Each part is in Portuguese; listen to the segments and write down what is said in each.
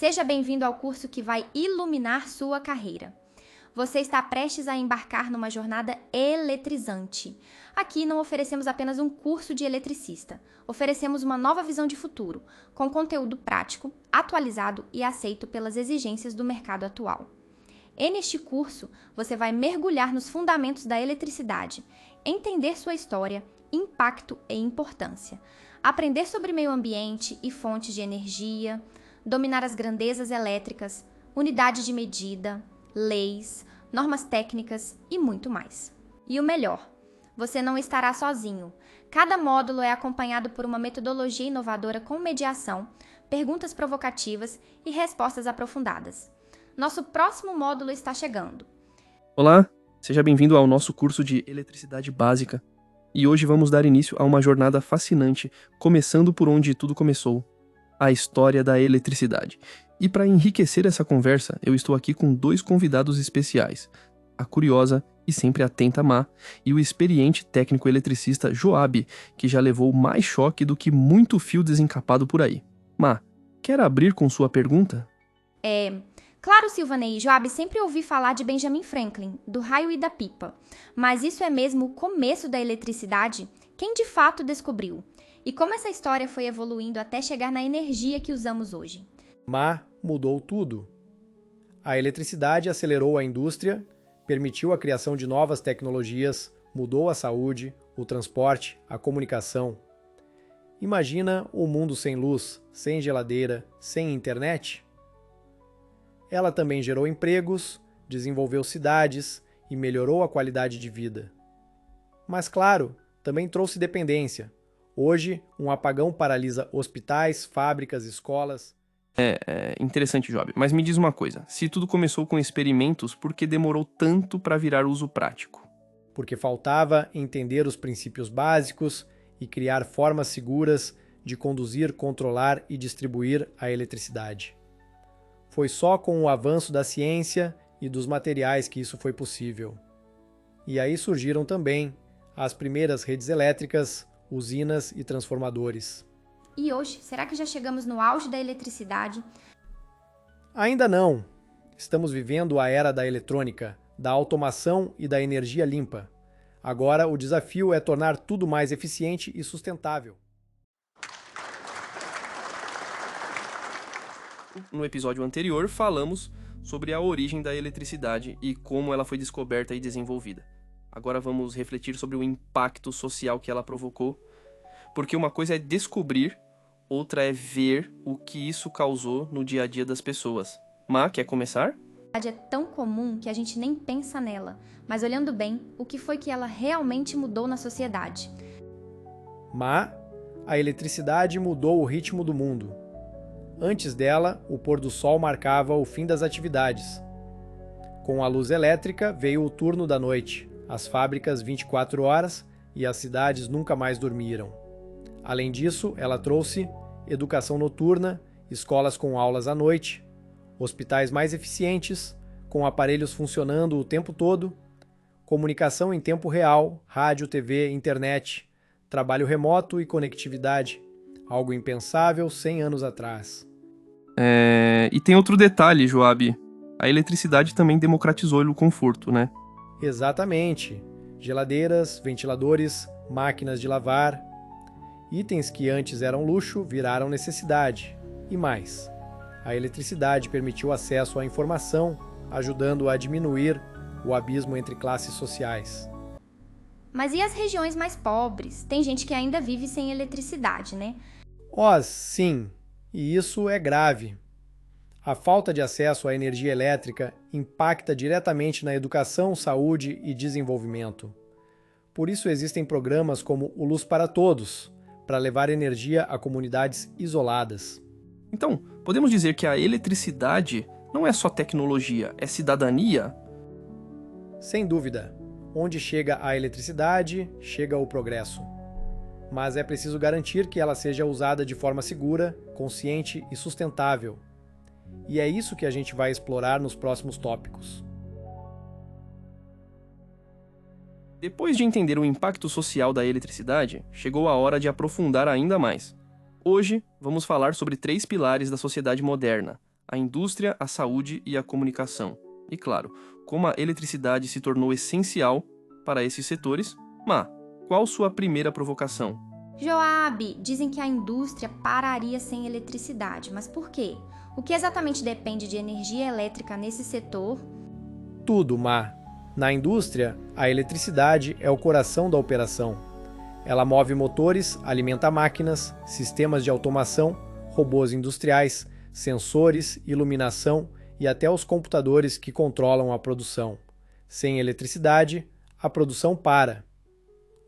Seja bem-vindo ao curso que vai iluminar sua carreira. Você está prestes a embarcar numa jornada eletrizante. Aqui não oferecemos apenas um curso de eletricista, oferecemos uma nova visão de futuro, com conteúdo prático, atualizado e aceito pelas exigências do mercado atual. E neste curso, você vai mergulhar nos fundamentos da eletricidade, entender sua história, impacto e importância, aprender sobre meio ambiente e fontes de energia, dominar as grandezas elétricas, unidade de medida, leis, normas técnicas e muito mais. E o melhor, você não estará sozinho. Cada módulo é acompanhado por uma metodologia inovadora com mediação, perguntas provocativas e respostas aprofundadas. Nosso próximo módulo está chegando. Olá, seja bem-vindo ao nosso curso de Eletricidade Básica. E hoje vamos dar início a uma jornada fascinante, começando por onde tudo começou, a história da eletricidade. E para enriquecer essa conversa, eu estou aqui com dois convidados especiais, a curiosa e sempre atenta Má, e o experiente técnico eletricista Joab, que já levou mais choque do que muito fio desencapado por aí. Má, quer abrir com sua pergunta? Claro, Silvanei e Joab, sempre ouvi falar de Benjamin Franklin, do raio e da pipa. Mas isso é mesmo o começo da eletricidade? Quem de fato descobriu? E como essa história foi evoluindo até chegar na energia que usamos hoje? Má mudou tudo. A eletricidade acelerou a indústria, permitiu a criação de novas tecnologias, mudou a saúde, o transporte, a comunicação. Imagina um mundo sem luz, sem geladeira, sem internet? Ela também gerou empregos, desenvolveu cidades e melhorou a qualidade de vida. Mas, claro, também trouxe dependência. Hoje, um apagão paralisa hospitais, fábricas, escolas. Interessante, Joab. Mas me diz uma coisa, se tudo começou com experimentos, por que demorou tanto para virar uso prático? Porque faltava entender os princípios básicos e criar formas seguras de conduzir, controlar e distribuir a eletricidade. Foi só com o avanço da ciência e dos materiais que isso foi possível. E aí surgiram também as primeiras redes elétricas, usinas e transformadores. E hoje, será que já chegamos no auge da eletricidade? Ainda não. Estamos vivendo a era da eletrônica, da automação e da energia limpa. Agora o desafio é tornar tudo mais eficiente e sustentável. No episódio anterior, falamos sobre a origem da eletricidade e como ela foi descoberta e desenvolvida. Agora vamos refletir sobre o impacto social que ela provocou, porque uma coisa é descobrir, outra é ver o que isso causou no dia a dia das pessoas. Má, quer começar? A eletricidade é tão comum que a gente nem pensa nela, mas olhando bem, o que foi que ela realmente mudou na sociedade? Má, a eletricidade mudou o ritmo do mundo. Antes dela, o pôr do sol marcava o fim das atividades. Com a luz elétrica veio o turno da noite, as fábricas 24 horas e as cidades nunca mais dormiram. Além disso, ela trouxe educação noturna, escolas com aulas à noite, hospitais mais eficientes, com aparelhos funcionando o tempo todo, comunicação em tempo real, rádio, TV, internet, trabalho remoto e conectividade, algo impensável 100 anos atrás. E tem outro detalhe, Joab. A eletricidade também democratizou o conforto, né? Exatamente. Geladeiras, ventiladores, máquinas de lavar. Itens que antes eram luxo viraram necessidade. E mais. A eletricidade permitiu acesso à informação, ajudando a diminuir o abismo entre classes sociais. Mas e as regiões mais pobres? Tem gente que ainda vive sem eletricidade, né? Sim, e isso é grave. A falta de acesso à energia elétrica impacta diretamente na educação, saúde e desenvolvimento. Por isso existem programas como o Luz para Todos, para levar energia a comunidades isoladas. Então, podemos dizer que a eletricidade não é só tecnologia, é cidadania? Sem dúvida, onde chega a eletricidade, chega o progresso. Mas é preciso garantir que ela seja usada de forma segura, consciente e sustentável. E é isso que a gente vai explorar nos próximos tópicos. Depois de entender o impacto social da eletricidade, chegou a hora de aprofundar ainda mais. Hoje, vamos falar sobre 3 pilares da sociedade moderna: a indústria, a saúde e a comunicação. E claro, como a eletricidade se tornou essencial para esses setores, mas qual sua primeira provocação? Joabe, dizem que a indústria pararia sem eletricidade, mas por quê? O que exatamente depende de energia elétrica nesse setor? Tudo, Má. Na indústria, a eletricidade é o coração da operação. Ela move motores, alimenta máquinas, sistemas de automação, robôs industriais, sensores, iluminação e até os computadores que controlam a produção. Sem eletricidade, a produção para.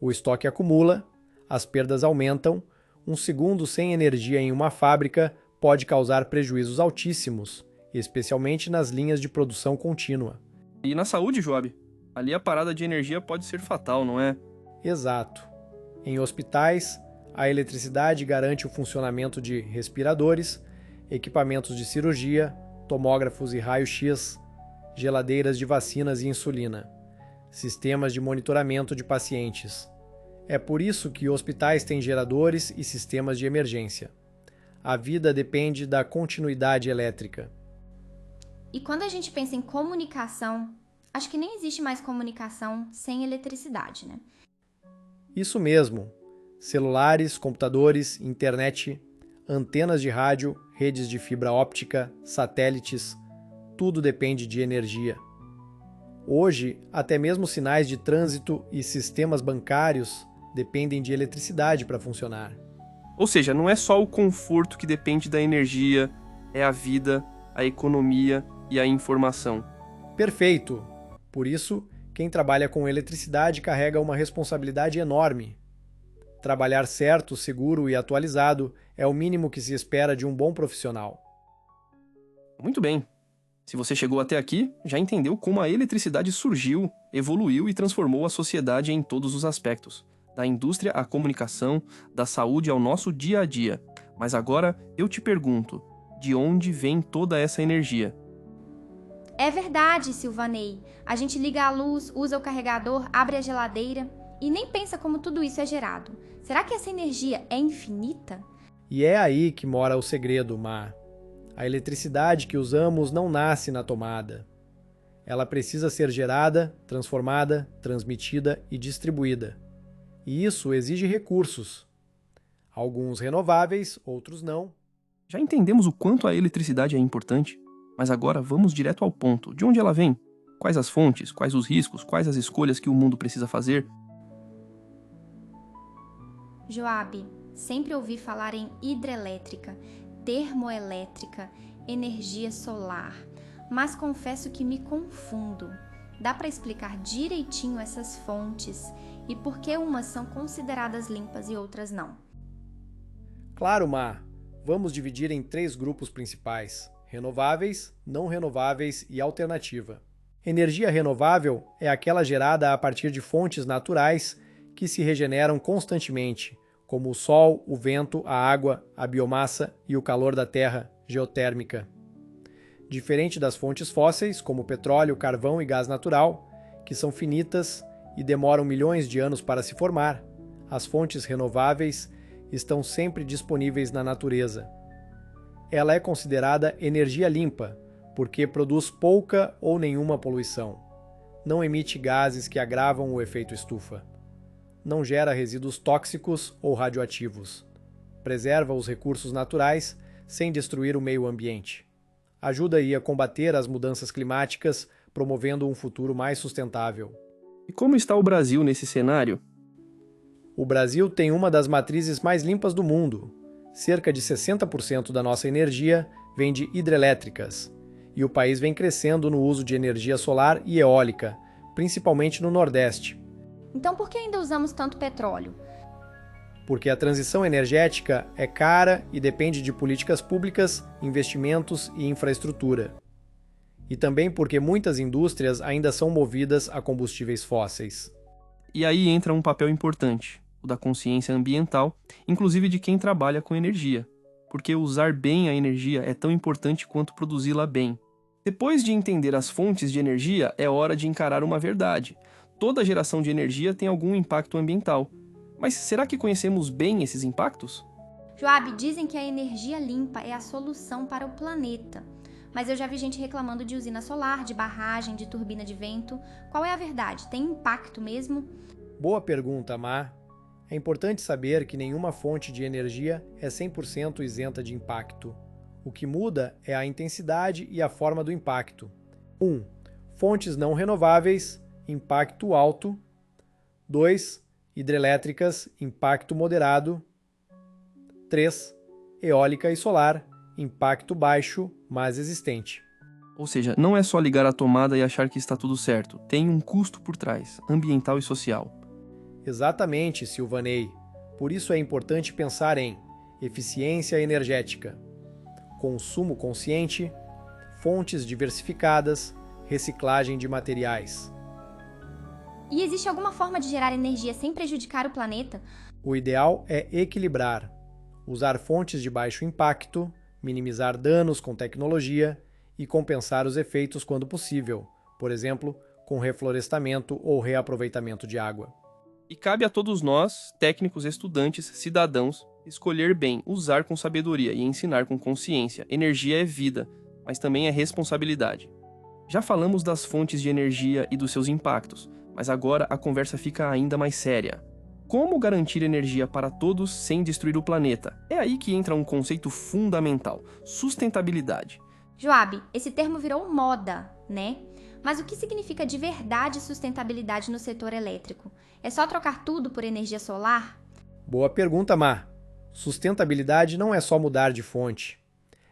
O estoque acumula, as perdas aumentam, um segundo sem energia em uma fábrica pode causar prejuízos altíssimos, especialmente nas linhas de produção contínua. E na saúde, Joab? Ali a parada de energia pode ser fatal, não é? Exato. Em hospitais, a eletricidade garante o funcionamento de respiradores, equipamentos de cirurgia, tomógrafos e raio-x, geladeiras de vacinas e insulina, sistemas de monitoramento de pacientes. É por isso que hospitais têm geradores e sistemas de emergência. A vida depende da continuidade elétrica. E quando a gente pensa em comunicação, acho que nem existe mais comunicação sem eletricidade, né? Isso mesmo. Celulares, computadores, internet, antenas de rádio, redes de fibra óptica, satélites, tudo depende de energia. Hoje, até mesmo sinais de trânsito e sistemas bancários dependem de eletricidade para funcionar. Ou seja, não é só o conforto que depende da energia, é a vida, a economia e a informação. Perfeito! Por isso, quem trabalha com eletricidade carrega uma responsabilidade enorme. Trabalhar certo, seguro e atualizado é o mínimo que se espera de um bom profissional. Muito bem. Se você chegou até aqui, já entendeu como a eletricidade surgiu, evoluiu e transformou a sociedade em todos os aspectos, da indústria à comunicação, da saúde ao nosso dia a dia. Mas agora eu te pergunto, de onde vem toda essa energia? É verdade, Silvanei. A gente liga a luz, usa o carregador, abre a geladeira e nem pensa como tudo isso é gerado. Será que essa energia é infinita? E é aí que mora o segredo, Má. A eletricidade que usamos não nasce na tomada. Ela precisa ser gerada, transformada, transmitida e distribuída. E isso exige recursos. Alguns renováveis, outros não. Já entendemos o quanto a eletricidade é importante, mas agora vamos direto ao ponto. De onde ela vem? Quais as fontes? Quais os riscos? Quais as escolhas que o mundo precisa fazer? Joabe, sempre ouvi falar em hidrelétrica, termoelétrica, energia solar, mas confesso que me confundo. Dá para explicar direitinho essas fontes e por que umas são consideradas limpas e outras não? Claro, Má. Vamos dividir em 3 grupos principais: renováveis, não renováveis e alternativa. Energia renovável é aquela gerada a partir de fontes naturais que se regeneram constantemente, como o sol, o vento, a água, a biomassa e o calor da terra, geotérmica. Diferente das fontes fósseis, como petróleo, carvão e gás natural, que são finitas e demoram milhões de anos para se formar, as fontes renováveis estão sempre disponíveis na natureza. Ela é considerada energia limpa, porque produz pouca ou nenhuma poluição. Não emite gases que agravam o efeito estufa. Não gera resíduos tóxicos ou radioativos. Preserva os recursos naturais sem destruir o meio ambiente. Ajuda a combater as mudanças climáticas, promovendo um futuro mais sustentável. E como está o Brasil nesse cenário? O Brasil tem uma das matrizes mais limpas do mundo. Cerca de 60% da nossa energia vem de hidrelétricas. E o país vem crescendo no uso de energia solar e eólica, principalmente no Nordeste. Então por que ainda usamos tanto petróleo? Porque a transição energética é cara e depende de políticas públicas, investimentos e infraestrutura. E também porque muitas indústrias ainda são movidas a combustíveis fósseis. E aí entra um papel importante, o da consciência ambiental, inclusive de quem trabalha com energia, porque usar bem a energia é tão importante quanto produzi-la bem. Depois de entender as fontes de energia, é hora de encarar uma verdade. Toda geração de energia tem algum impacto ambiental. Mas será que conhecemos bem esses impactos? Joabe, dizem que a energia limpa é a solução para o planeta. mas eu já vi gente reclamando de usina solar, de barragem, de turbina de vento. Qual é a verdade? Tem impacto mesmo? Boa pergunta, Má. É importante saber que nenhuma fonte de energia é 100% isenta de impacto. O que muda é a intensidade e a forma do impacto. 1. Fontes não renováveis, impacto alto. 2. Hidrelétricas, impacto moderado. 3. Eólica e solar, impacto baixo, mas existente. Ou seja, não é só ligar a tomada e achar que está tudo certo. Tem um custo por trás, ambiental e social. Exatamente, Silvanei. Por isso é importante pensar em eficiência energética, consumo consciente, fontes diversificadas, reciclagem de materiais. E existe alguma forma de gerar energia sem prejudicar o planeta? O ideal é equilibrar, usar fontes de baixo impacto, minimizar danos com tecnologia e compensar os efeitos quando possível, por exemplo, com reflorestamento ou reaproveitamento de água. E cabe a todos nós, técnicos, estudantes, cidadãos, escolher bem, usar com sabedoria e ensinar com consciência. Energia é vida, mas também é responsabilidade. Já falamos das fontes de energia e dos seus impactos, mas agora a conversa fica ainda mais séria. Como garantir energia para todos sem destruir o planeta? É aí que entra um conceito fundamental: sustentabilidade. Joab, esse termo virou moda, né? Mas o que significa de verdade sustentabilidade no setor elétrico? É só trocar tudo por energia solar? Boa pergunta, Má. Sustentabilidade não é só mudar de fonte.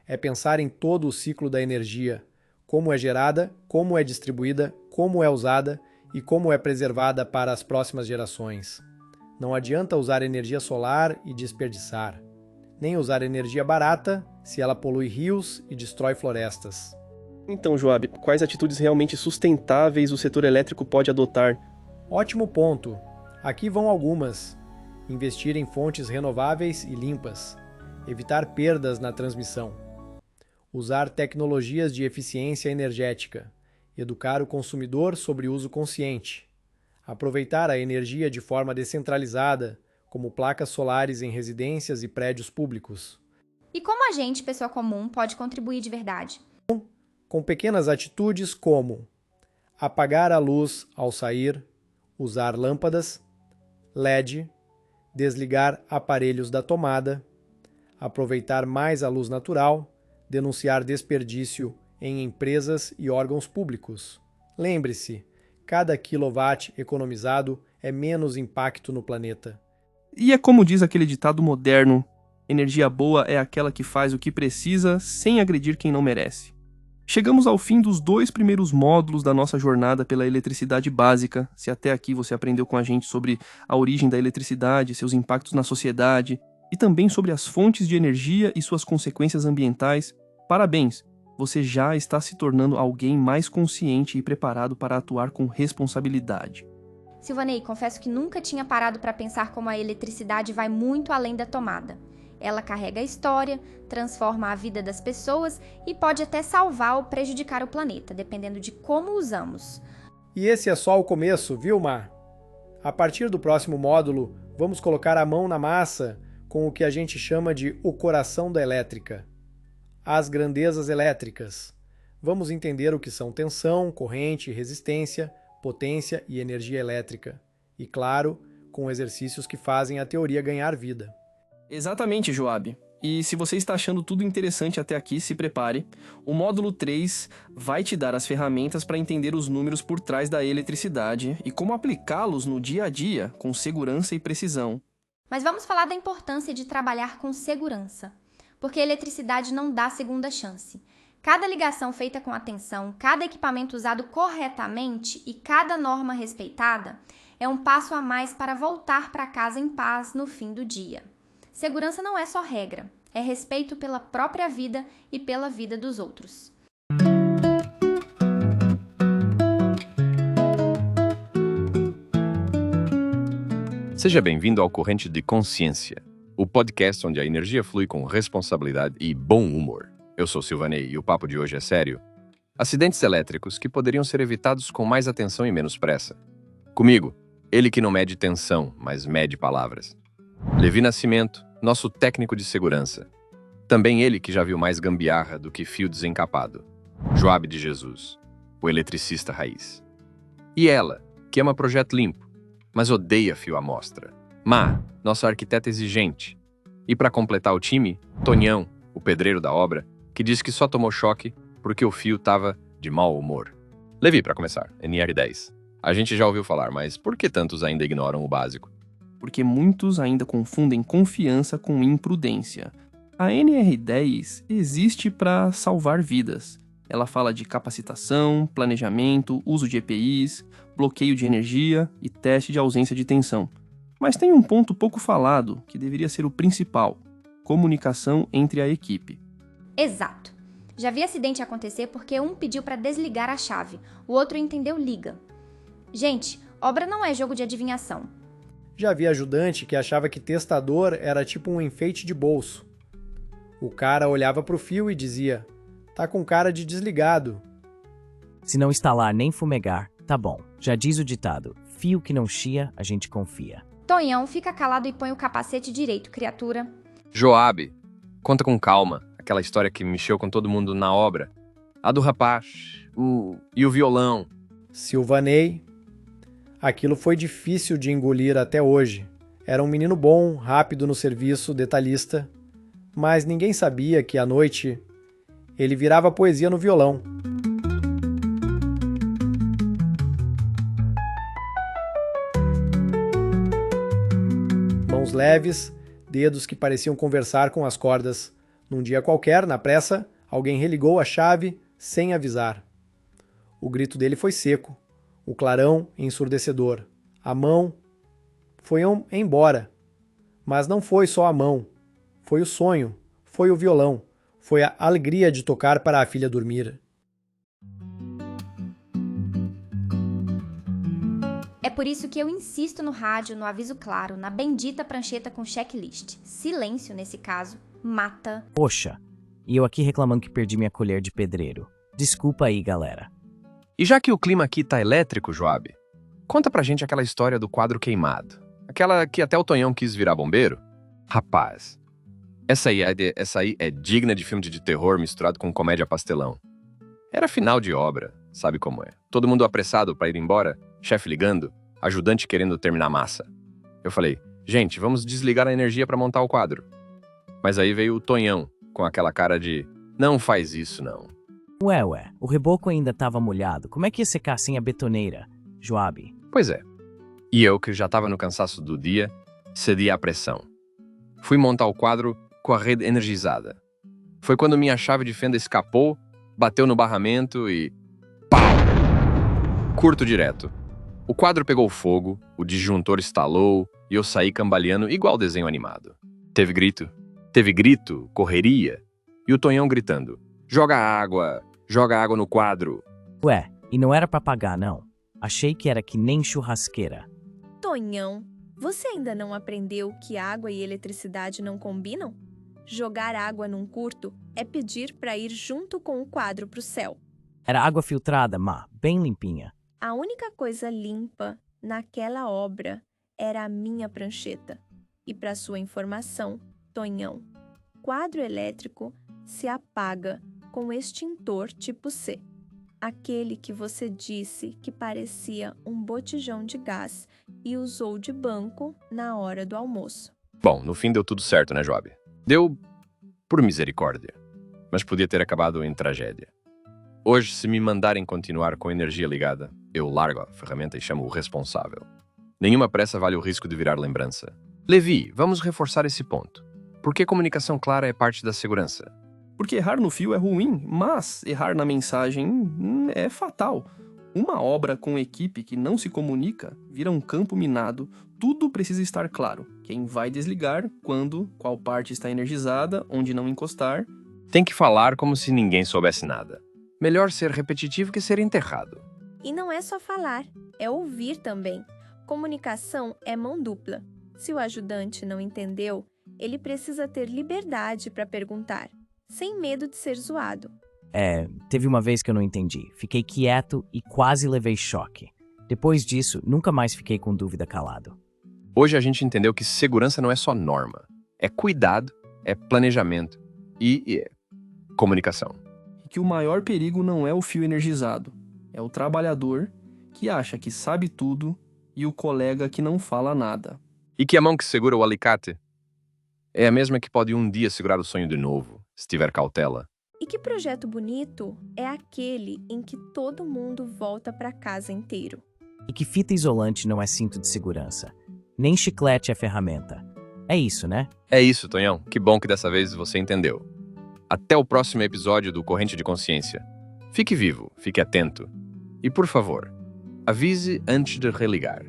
É pensar em todo o ciclo da energia, como é gerada, como é distribuída, como é usada e como é preservada para as próximas gerações. Não adianta usar energia solar e desperdiçar, nem usar energia barata se ela polui rios e destrói florestas. Então, Joab, quais atitudes realmente sustentáveis o setor elétrico pode adotar? Ótimo ponto. Aqui vão algumas. Investir em fontes renováveis e limpas. Evitar perdas na transmissão. Usar tecnologias de eficiência energética. Educar o consumidor sobre uso consciente. Aproveitar a energia de forma descentralizada, como placas solares em residências e prédios públicos. E como a gente, pessoa comum, pode contribuir de verdade? Com pequenas atitudes como apagar a luz ao sair, usar lâmpadas, LED, desligar aparelhos da tomada, aproveitar mais a luz natural, denunciar desperdício em empresas e órgãos públicos. Lembre-se, cada quilowatt economizado é menos impacto no planeta. E é como diz aquele ditado moderno: energia boa é aquela que faz o que precisa sem agredir quem não merece. Chegamos ao fim dos 2 primeiros módulos da nossa jornada pela eletricidade básica. Se até aqui você aprendeu com a gente sobre a origem da eletricidade, seus impactos na sociedade e também sobre as fontes de energia e suas consequências ambientais, parabéns! Você já está se tornando alguém mais consciente e preparado para atuar com responsabilidade. Silvanei, confesso que nunca tinha parado para pensar como a eletricidade vai muito além da tomada. Ela carrega a história, transforma a vida das pessoas e pode até salvar ou prejudicar o planeta, dependendo de como usamos. E esse é só o começo, viu, Má? A partir do próximo módulo, vamos colocar a mão na massa com o que a gente chama de o coração da elétrica. As grandezas elétricas. Vamos entender o que são tensão, corrente, resistência, potência e energia elétrica. E, claro, com exercícios que fazem a teoria ganhar vida. Exatamente, Joab. E se você está achando tudo interessante até aqui, se prepare. O módulo 3 vai te dar as ferramentas para entender os números por trás da eletricidade e como aplicá-los no dia a dia com segurança e precisão. Mas vamos falar da importância de trabalhar com segurança, porque a eletricidade não dá segunda chance. Cada ligação feita com atenção, cada equipamento usado corretamente e cada norma respeitada é um passo a mais para voltar para casa em paz no fim do dia. Segurança não é só regra, é respeito pela própria vida e pela vida dos outros. Seja bem-vindo ao Corrente de Consciência, o podcast onde a energia flui com responsabilidade e bom humor. Eu sou Silvanei e o papo de hoje é sério. Acidentes elétricos que poderiam ser evitados com mais atenção e menos pressa. Comigo, ele que não mede tensão, mas mede palavras. Levi Nascimento, nosso técnico de segurança. Também ele que já viu mais gambiarra do que fio desencapado. Joabe de Jesus, o eletricista raiz. E ela, que ama projeto limpo, mas odeia fio à mostra. Má, nossa arquiteta exigente. E para completar o time, Tonhão, o pedreiro da obra, que diz que só tomou choque porque o fio tava de mau humor. Levi, para começar, NR10. A gente já ouviu falar, mas por que tantos ainda ignoram o básico? Porque muitos ainda confundem confiança com imprudência. A NR10 existe para salvar vidas. Ela fala de capacitação, planejamento, uso de EPIs, bloqueio de energia e teste de ausência de tensão. Mas tem um ponto pouco falado, que deveria ser o principal: comunicação entre a equipe. Exato. Já vi acidente acontecer porque um pediu para desligar a chave, o outro entendeu liga. Gente, obra não é jogo de adivinhação. Já vi ajudante que achava que testador era tipo um enfeite de bolso. O cara olhava pro fio e dizia: tá com cara de desligado. Se não instalar nem fumegar, tá bom. Já diz o ditado, fio que não chia, a gente confia. Tonhão, fica calado e põe o capacete direito, criatura. Joabe, conta com calma aquela história que mexeu com todo mundo na obra. A do rapaz, e o violão. Silvanei. Aquilo foi difícil de engolir até hoje. Era um menino bom, rápido no serviço, detalhista. Mas ninguém sabia que à noite ele virava poesia no violão. Mãos leves, dedos que pareciam conversar com as cordas. Num dia qualquer, na pressa, alguém religou a chave sem avisar. O grito dele foi seco, o clarão ensurdecedor. A mão foi embora. Mas não foi só a mão, foi o sonho, foi o violão, foi a alegria de tocar para a filha dormir. É por isso que eu insisto no rádio, no aviso claro, na bendita prancheta com checklist. Silêncio, nesse caso, mata. Poxa, e eu aqui reclamando que perdi minha colher de pedreiro. Desculpa aí, galera. E já que o clima aqui tá elétrico, Joabe, conta pra gente aquela história do quadro queimado. Aquela que até o Tonhão quis virar bombeiro. Rapaz, essa aí é digna de filme de terror misturado com comédia pastelão. Era final de obra, sabe como é. Todo mundo apressado pra ir embora, chefe ligando, ajudante querendo terminar a massa. Eu falei, gente, vamos desligar a energia pra montar o quadro. Mas aí veio o Tonhão, com aquela cara de, não faz isso não. Ué, o reboco ainda tava molhado. Como é que ia secar sem a betoneira, Joabe? Pois é. E eu, que já tava no cansaço do dia, cedi à pressão. Fui montar o quadro com a rede energizada. Foi quando minha chave de fenda escapou, bateu no barramento e... pau! Curto direto. O quadro pegou fogo, o disjuntor estalou e eu saí cambaleando igual desenho animado. Teve grito, correria, e o Tonhão gritando, joga água no quadro. Ué, e não era pra apagar, não. Achei que era que nem churrasqueira. Tonhão, você ainda não aprendeu que água e eletricidade não combinam? Jogar água num curto é pedir para ir junto com o quadro pro céu. Era água filtrada, bem limpinha. A única coisa limpa naquela obra era a minha prancheta. E para sua informação, Tonhão, quadro elétrico se apaga com extintor tipo C. Aquele que você disse que parecia um botijão de gás e usou de banco na hora do almoço. Bom, no fim deu tudo certo, né, Joabe? Deu por misericórdia, mas podia ter acabado em tragédia. Hoje, se me mandarem continuar com a energia ligada, eu largo a ferramenta e chamo o responsável. Nenhuma pressa vale o risco de virar lembrança. Levi, vamos reforçar esse ponto. Por que comunicação clara é parte da segurança? Porque errar no fio é ruim, mas errar na mensagem é fatal. Uma obra com equipe que não se comunica vira um campo minado. Tudo precisa estar claro. Quem vai desligar, quando, qual parte está energizada, onde não encostar. Tem que falar como se ninguém soubesse nada. Melhor ser repetitivo que ser enterrado. E não é só falar, é ouvir também. Comunicação é mão dupla. Se o ajudante não entendeu, ele precisa ter liberdade para perguntar, sem medo de ser zoado. Teve uma vez que eu não entendi. Fiquei quieto e quase levei choque. Depois disso, nunca mais fiquei com dúvida calado. Hoje a gente entendeu que segurança não é só norma. É cuidado, é planejamento e comunicação. que o maior perigo não é o fio energizado, é o trabalhador que acha que sabe tudo e o colega que não fala nada. E que a mão que segura o alicate é a mesma que pode um dia segurar o sonho de novo, se tiver cautela. E que projeto bonito é aquele em que todo mundo volta para casa inteiro? E que fita isolante não é cinto de segurança. Nem chiclete é ferramenta. É isso, né? É isso, Tonhão. Que bom que dessa vez você entendeu. Até o próximo episódio do Corrente de Consciência. Fique vivo, fique atento. E, por favor, avise antes de religar.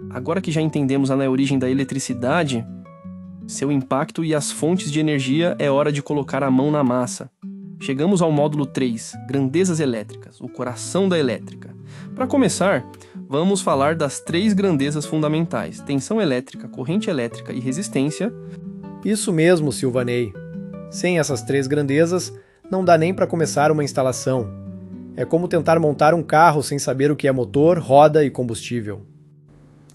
Agora que já entendemos a origem da eletricidade, seu impacto e as fontes de energia, é hora de colocar a mão na massa. Chegamos ao módulo 3, Grandezas Elétricas, o coração da elétrica. Para começar, vamos falar das 3 grandezas fundamentais: tensão elétrica, corrente elétrica e resistência. Isso mesmo, Silvanei. Sem essas 3 grandezas, não dá nem para começar uma instalação. É como tentar montar um carro sem saber o que é motor, roda e combustível.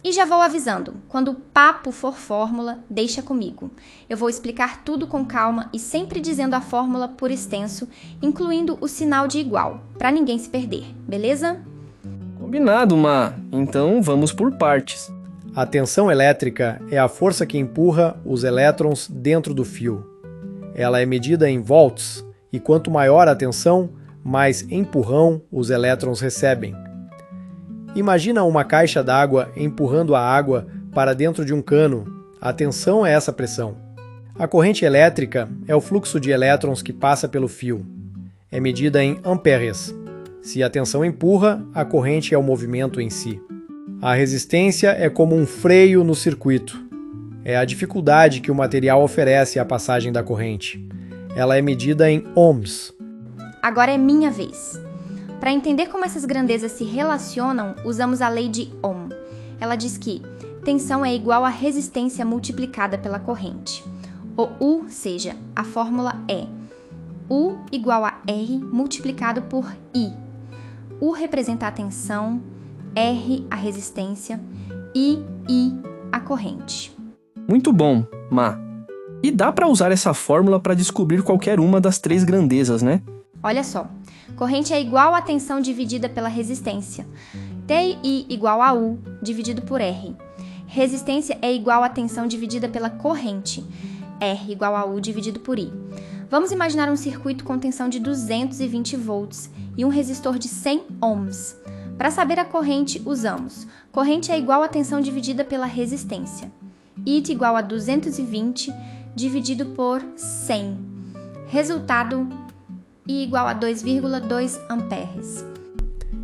E já vou avisando, quando o papo for fórmula, deixa comigo. Eu vou explicar tudo com calma e sempre dizendo a fórmula por extenso, incluindo o sinal de igual, para ninguém se perder, beleza? Combinado, Má. Então vamos por partes. A tensão elétrica é a força que empurra os elétrons dentro do fio. Ela é medida em volts, e quanto maior a tensão, mais empurrão os elétrons recebem. Imagina uma caixa d'água empurrando a água para dentro de um cano. A tensão é essa pressão. A corrente elétrica é o fluxo de elétrons que passa pelo fio. É medida em amperes. Se a tensão empurra, a corrente é o movimento em si. A resistência é como um freio no circuito. É a dificuldade que o material oferece à passagem da corrente. Ela é medida em ohms. Agora é minha vez. Para entender como essas grandezas se relacionam, usamos a lei de Ohm. Ela diz que tensão é igual a resistência multiplicada pela corrente. O U, seja, a fórmula é U igual a R multiplicado por I. U representa a tensão, R a resistência e I a corrente. Muito bom, Má. E dá para usar essa fórmula para descobrir qualquer uma das 3 grandezas, né? Olha só, corrente é igual a tensão dividida pela resistência. TI igual a U dividido por R. Resistência é igual a tensão dividida pela corrente. R igual a U dividido por I. Vamos imaginar um circuito com tensão de 220 volts e um resistor de 100 ohms. Para saber a corrente, usamos corrente é igual a tensão dividida pela resistência. IT igual a 220 dividido por 100. Resultado, I igual a 2,2 amperes.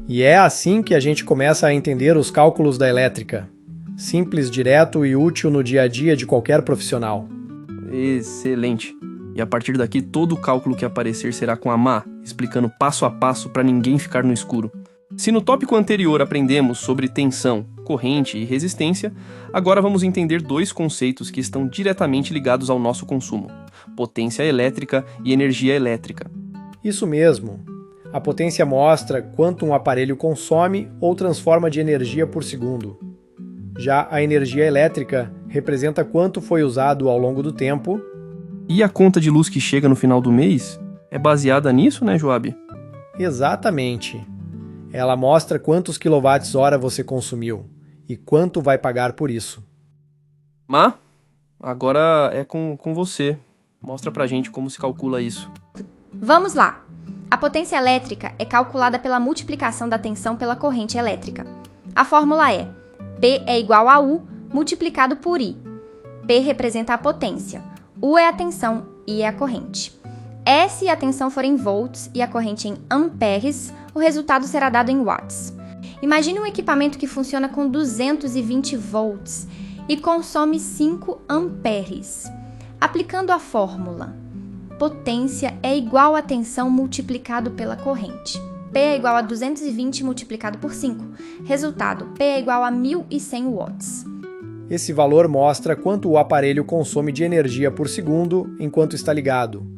E é assim que a gente começa a entender os cálculos da elétrica. Simples, direto e útil no dia a dia de qualquer profissional. Excelente. E a partir daqui, todo o cálculo que aparecer será com a Má, explicando passo a passo para ninguém ficar no escuro. Se no tópico anterior aprendemos sobre tensão, corrente e resistência, agora vamos entender 2 conceitos que estão diretamente ligados ao nosso consumo: potência elétrica e energia elétrica. Isso mesmo. A potência mostra quanto um aparelho consome ou transforma de energia por segundo. Já a energia elétrica representa quanto foi usado ao longo do tempo. E a conta de luz que chega no final do mês é baseada nisso, né, Joab? Exatamente. Ela mostra quantos quilowatts-hora você consumiu e quanto vai pagar por isso. Má, agora é com você. Mostra pra gente como se calcula isso. Vamos lá! A potência elétrica é calculada pela multiplicação da tensão pela corrente elétrica. A fórmula é P é igual a U multiplicado por I. P representa a potência, U é a tensão, I é a corrente. Se a tensão for em volts e a corrente em amperes, o resultado será dado em watts. Imagine um equipamento que funciona com 220 volts e consome 5 amperes. Aplicando a fórmula, potência é igual a tensão multiplicado pela corrente. P é igual a 220 multiplicado por 5. Resultado, P é igual a 1.100 watts. Esse valor mostra quanto o aparelho consome de energia por segundo enquanto está ligado.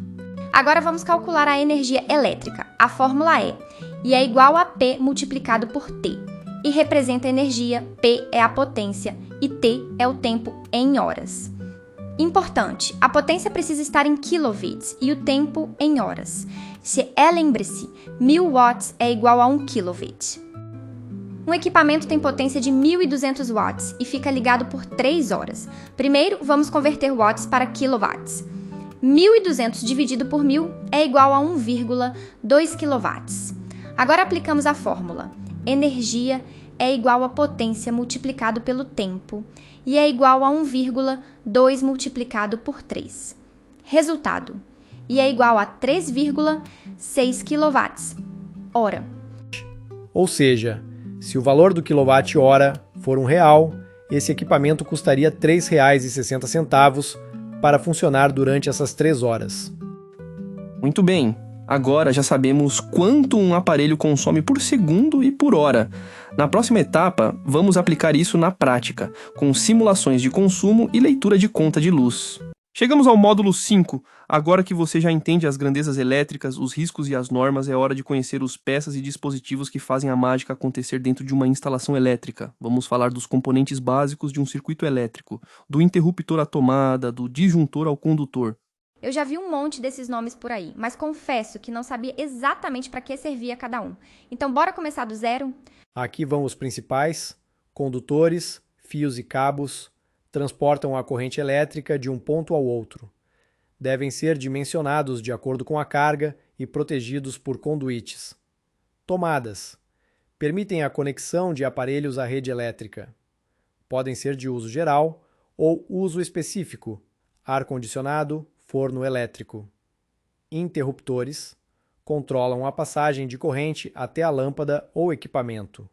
Agora vamos calcular a energia elétrica. A fórmula é I é igual a P multiplicado por T. e representa a energia, P é a potência e T é o tempo em horas. Importante, a potência precisa estar em kilowatts e o tempo em horas. Lembre-se, 1000 watts é igual a 1 kilowatt. Um equipamento tem potência de 1200 watts e fica ligado por 3 horas. Primeiro, vamos converter watts para kilowatts. 1200 dividido por 1000 é igual a 1,2 kW. Agora aplicamos a fórmula. Energia é igual a potência multiplicado pelo tempo e é igual a 1,2 multiplicado por 3. Resultado. E é igual a 3,6 kW. Hora. Ou seja, se o valor do quilowatt-hora for R$1, esse equipamento custaria R$ 3,60 para funcionar durante essas 3 horas. Muito bem, agora já sabemos quanto um aparelho consome por segundo e por hora. Na próxima etapa, vamos aplicar isso na prática, com simulações de consumo e leitura de conta de luz. Chegamos ao módulo 5. Agora que você já entende as grandezas elétricas, os riscos e as normas, é hora de conhecer os peças e dispositivos que fazem a mágica acontecer dentro de uma instalação elétrica. Vamos falar dos componentes básicos de um circuito elétrico, do interruptor à tomada, do disjuntor ao condutor. Eu já vi um monte desses nomes por aí, mas confesso que não sabia exatamente para que servia cada um. Então bora começar do zero? Aqui vão os principais: condutores, fios e cabos, transportam a corrente elétrica de um ponto ao outro. Devem ser dimensionados de acordo com a carga e protegidos por conduítes. Tomadas. Permitem a conexão de aparelhos à rede elétrica. Podem ser de uso geral ou uso específico, ar-condicionado, forno elétrico. Interruptores. Controlam a passagem de corrente até a lâmpada ou equipamento.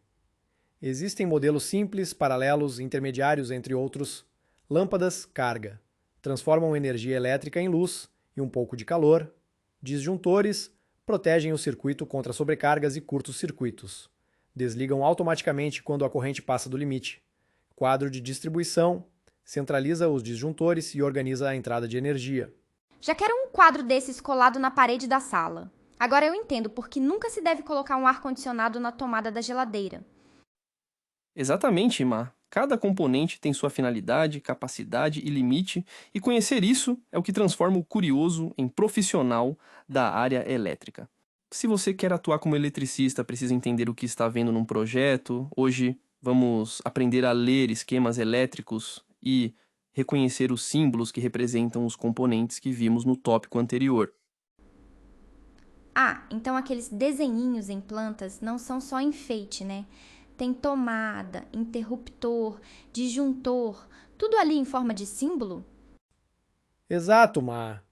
Existem modelos simples, paralelos, intermediários, entre outros. Lâmpadas, carga. Transformam energia elétrica em luz e um pouco de calor. Disjuntores, protegem o circuito contra sobrecargas e curtos-circuitos. Desligam automaticamente quando a corrente passa do limite. Quadro de distribuição, centraliza os disjuntores e organiza a entrada de energia. Já quero um quadro desses colado na parede da sala. Agora eu entendo por que nunca se deve colocar um ar-condicionado na tomada da geladeira. Exatamente, Má. Cada componente tem sua finalidade, capacidade e limite, e conhecer isso é o que transforma o curioso em profissional da área elétrica. Se você quer atuar como eletricista, precisa entender o que está vendo num projeto. Hoje vamos aprender a ler esquemas elétricos e reconhecer os símbolos que representam os componentes que vimos no tópico anterior. Ah, então aqueles desenhinhos em plantas não são só enfeite, né? Tem tomada, interruptor, disjuntor, tudo ali em forma de símbolo? Exato, Má.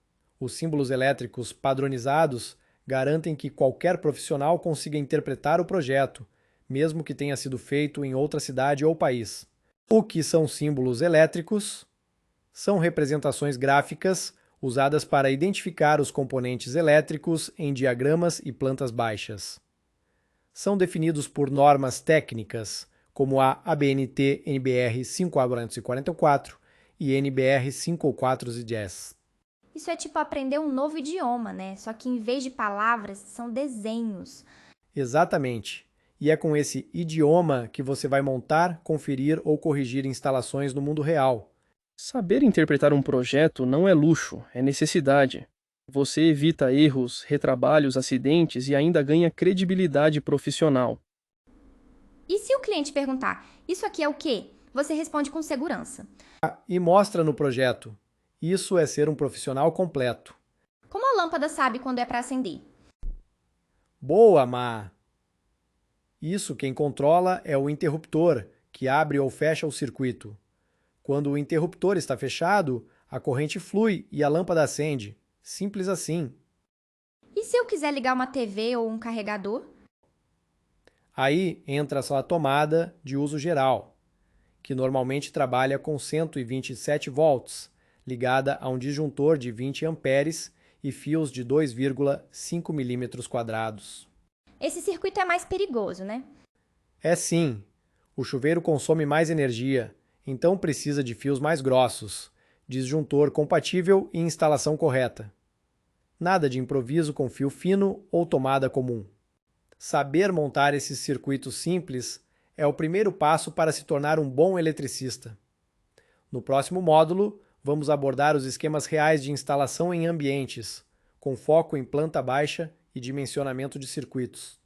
Os símbolos elétricos padronizados garantem que qualquer profissional consiga interpretar o projeto, mesmo que tenha sido feito em outra cidade ou país. O que são símbolos elétricos? São representações gráficas usadas para identificar os componentes elétricos em diagramas e plantas baixas. São definidos por normas técnicas, como a ABNT NBR 5444 e NBR 5410. Isso é tipo aprender um novo idioma, né? Só que em vez de palavras, são desenhos. Exatamente. E é com esse idioma que você vai montar, conferir ou corrigir instalações no mundo real. Saber interpretar um projeto não é luxo, é necessidade. Você evita erros, retrabalhos, acidentes e ainda ganha credibilidade profissional. E se o cliente perguntar, isso aqui é o quê? Você responde com segurança. E mostra no projeto. Isso é ser um profissional completo. Como a lâmpada sabe quando é para acender? Boa, Má! Isso quem controla é o interruptor, que abre ou fecha o circuito. Quando o interruptor está fechado, a corrente flui e a lâmpada acende. Simples assim. E se eu quiser ligar uma TV ou um carregador? Aí entra só a tomada de uso geral, que normalmente trabalha com 127 volts, ligada a um disjuntor de 20 amperes e fios de 2,5 milímetros quadrados. Esse circuito é mais perigoso, né? É sim. O chuveiro consome mais energia, então precisa de fios mais grossos, disjuntor compatível e instalação correta. Nada de improviso com fio fino ou tomada comum. Saber montar esses circuitos simples é o primeiro passo para se tornar um bom eletricista. No próximo módulo, vamos abordar os esquemas reais de instalação em ambientes, com foco em planta baixa e dimensionamento de circuitos.